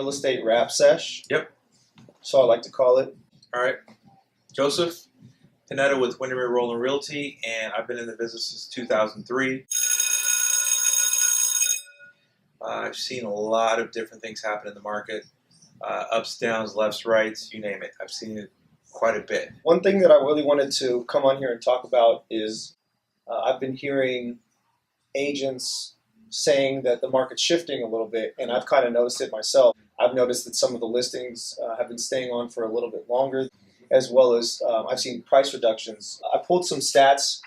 Real Estate Rap Sess. Yep. So I like to call it. All right. Joseph Panetta with Windermere Roland Realty, and I've been in the business since 2003. I've seen a lot of different things happen in the market. Ups, downs, lefts, rights, you name it. I've seen it quite a bit. One thing that I really wanted to come on here and talk about is I've been hearing agents saying that the market's shifting a little bit, and I've kind of noticed it myself. I've noticed that some of the listings have been staying on for a little bit longer, as well as I've seen price reductions. I pulled some stats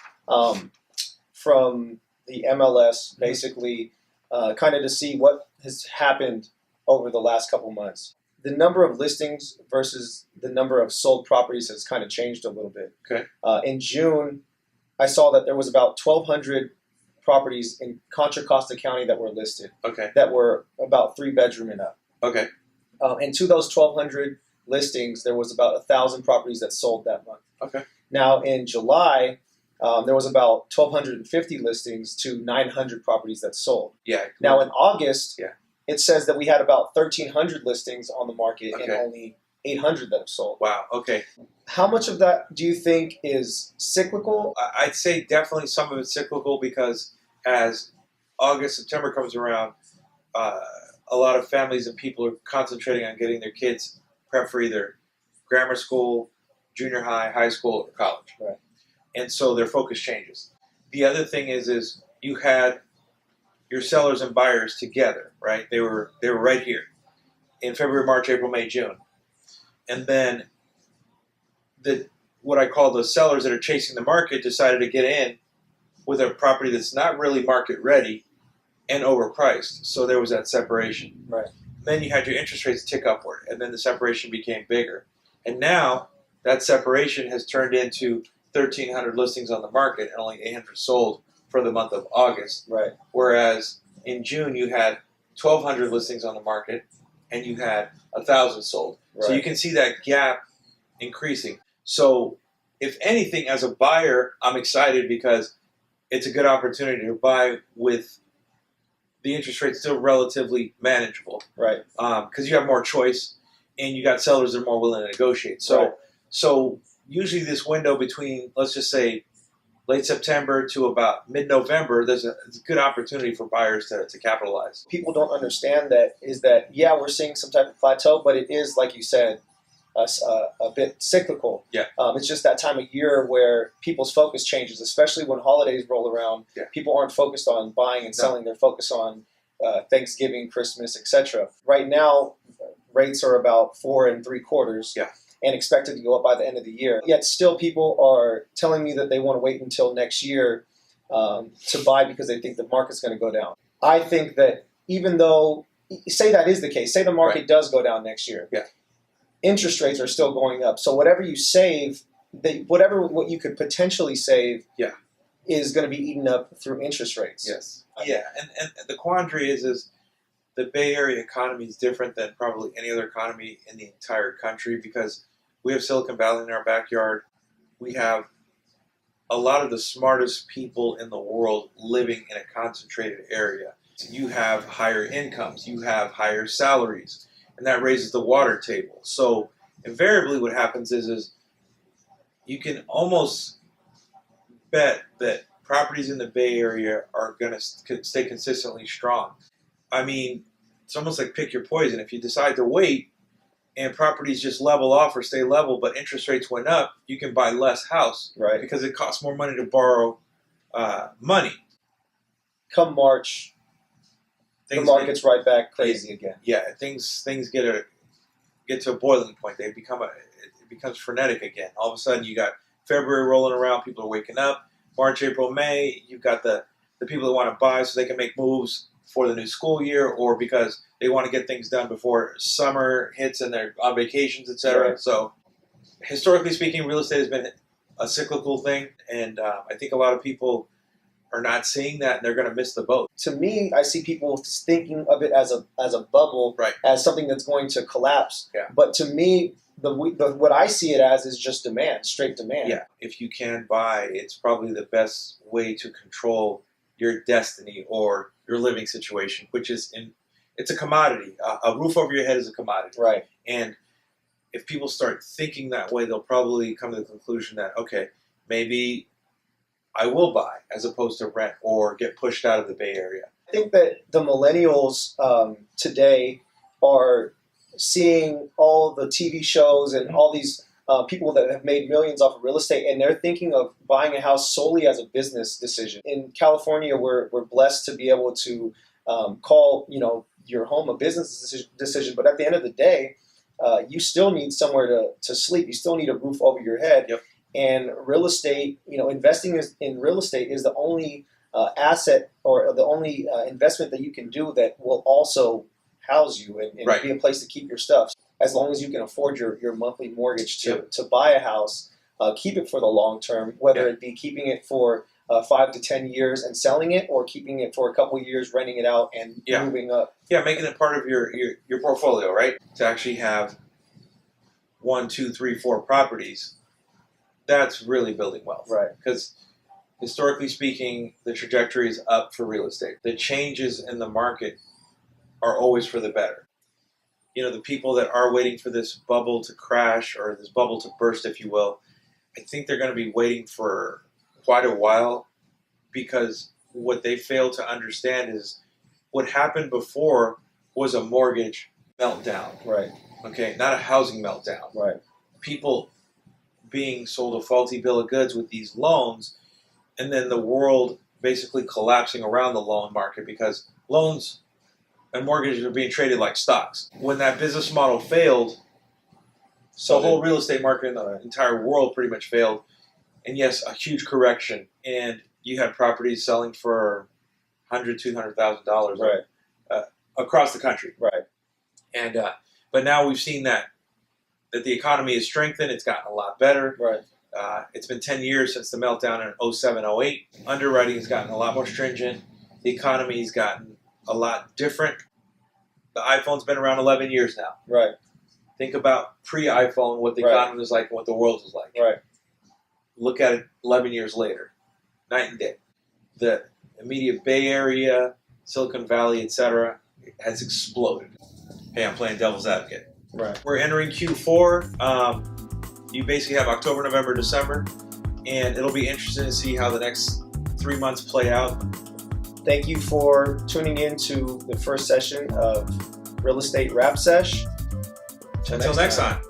from the MLS, basically, kind of to see what has happened over the last couple months. The number of listings versus the number of sold properties has kind of changed a little bit. Okay. In June, I saw that there was about 1,200 properties in Contra Costa County that were listed. Okay. That were about 3-bedroom and up. Okay. And to those 1,200 listings, there was about 1,000 properties that sold that month. Okay. Now in July, there was about 1,250 listings to 900 properties that sold. Yeah. Now in August, yeah, it says that we had about 1,300 listings on the market and Okay. only 800 that have sold. Wow. Okay. How much of that do you think is cyclical? I'd say definitely some of it's cyclical, because as August, September comes around, a lot of families and people are concentrating on getting their kids prepped for either grammar school, junior high, high school, or college. Right. And so their focus changes. The other thing is you had your sellers and buyers together, right? They were right here in February, March, April, May, June. And then what I call the sellers that are chasing the market decided to get in with a property that's not really market ready and overpriced. So there was that separation. Right. Then you had your interest rates tick upward, and then the separation became bigger. And now that separation has turned into 1,300 listings on the market and only 800 sold for the month of August. Right. Whereas in June you had 1,200 listings on the market and you had 1,000 sold. Right. So you can see that gap increasing. So if anything, as a buyer, I'm excited because it's a good opportunity to buy with the interest rate still relatively manageable. Right. Because you have more choice and you got sellers that are more willing to negotiate. So, Right. so usually this window between, let's just say, late September to about mid-November, it's a good opportunity for buyers to capitalize. People don't understand that yeah, we're seeing some type of plateau, but it is, like you said, a bit cyclical. Yeah. It's just that time of year where people's focus changes, especially when holidays roll around. Yeah. People aren't focused on buying and selling. They're focused on Thanksgiving, Christmas, etc. Right now, rates are about 4 3/4. Yeah. And expected to go up by the end of the year. Yet still people are telling me that they want to wait until next year to buy because they think the market's going to go down. I think that even though, say that is the case, say the market Right. does go down next year, Yeah. interest rates are still going up. So whatever you save, what you could potentially save Yeah. is going to be eaten up through interest rates. Yes. Yeah, and the quandary is the Bay Area economy is different than probably any other economy in the entire country, because we have Silicon Valley in our backyard. We have a lot of the smartest people in the world living in a concentrated area. You have higher incomes, you have higher salaries, and that raises the water table. So invariably what happens is you can almost bet that properties in the Bay Area are going to stay consistently strong. I mean, it's almost like pick your poison. If you decide to wait and properties just level off or stay level, but interest rates went up, you can buy less house, Right. because it costs more money to borrow money. Come March, the market's right back crazy again. Yeah, things get to a boiling point. It becomes frenetic again. All of a sudden, you got February rolling around. People are waking up. March, April, May. You've got the people that want to buy so they can make moves for the new school year, or because they want to get things done before summer hits and they're on vacations, etc. Right. So, historically speaking, real estate has been a cyclical thing, and I think a lot of people are not seeing that, and they're going to miss the boat. To me, I see people thinking of it as a bubble, Right. as something that's going to collapse. Yeah. But to me, what I see it as is just demand, straight demand. Yeah, if you can buy, it's probably the best way to control your destiny or your living situation, which is it's a commodity. A roof over your head is a commodity. Right. And if people start thinking that way, they'll probably come to the conclusion that, okay, maybe I will buy as opposed to rent or get pushed out of the Bay Area. I think that the millennials today are seeing all the TV shows and all these people that have made millions off of real estate, and they're thinking of buying a house solely as a business decision. In California, we're blessed to be able to call your home a business decision, but at the end of the day, you still need somewhere to sleep. You still need a roof over your head. Yep. And real estate, investing in real estate is the only asset or the only investment that you can do that will also house you and Right. be a place to keep your stuff. As long as you can afford your monthly mortgage to, Yep. to buy a house, keep it for the long term, whether Yep. it be keeping it for 5 to 10 years and selling it, or keeping it for a couple of years, renting it out and Yeah. moving up. Yeah, making it part of your portfolio, right? To actually have 1, 2, 3, 4 properties, that's really building wealth. Right. Because historically speaking, the trajectory is up for real estate. The changes in the market are always for the better. The people that are waiting for this bubble to crash or this bubble to burst, if you will, I think they're going to be waiting for quite a while, because what they fail to understand is what happened before was a mortgage meltdown. Right. Okay, not a housing meltdown. Right. People being sold a faulty bill of goods with these loans, and then the world basically collapsing around the loan market because loans and mortgages are being traded like stocks. When that business model failed, the whole real estate market in the entire world pretty much failed. And yes, a huge correction. And you had properties selling for $100,000, $200,000 Right. Across the country. Right. And but now we've seen that the economy has strengthened. It's gotten a lot better. Right. It's been 10 years since the meltdown in 07, 08. Underwriting has gotten a lot more stringent. The economy's gotten a lot different. The iPhone's been around 11 years now. Right. Think about pre-iPhone, what the economy was like and what the world was like. Right. Look at it 11 years later. Night and day. The immediate Bay Area, Silicon Valley, etc. has exploded. Hey, I'm playing devil's advocate. Right. We're entering Q4. You basically have October, November, December, and it'll be interesting to see how the next 3 months play out. Thank you for tuning in to the first session of Real Estate Rap Sess. Until next time.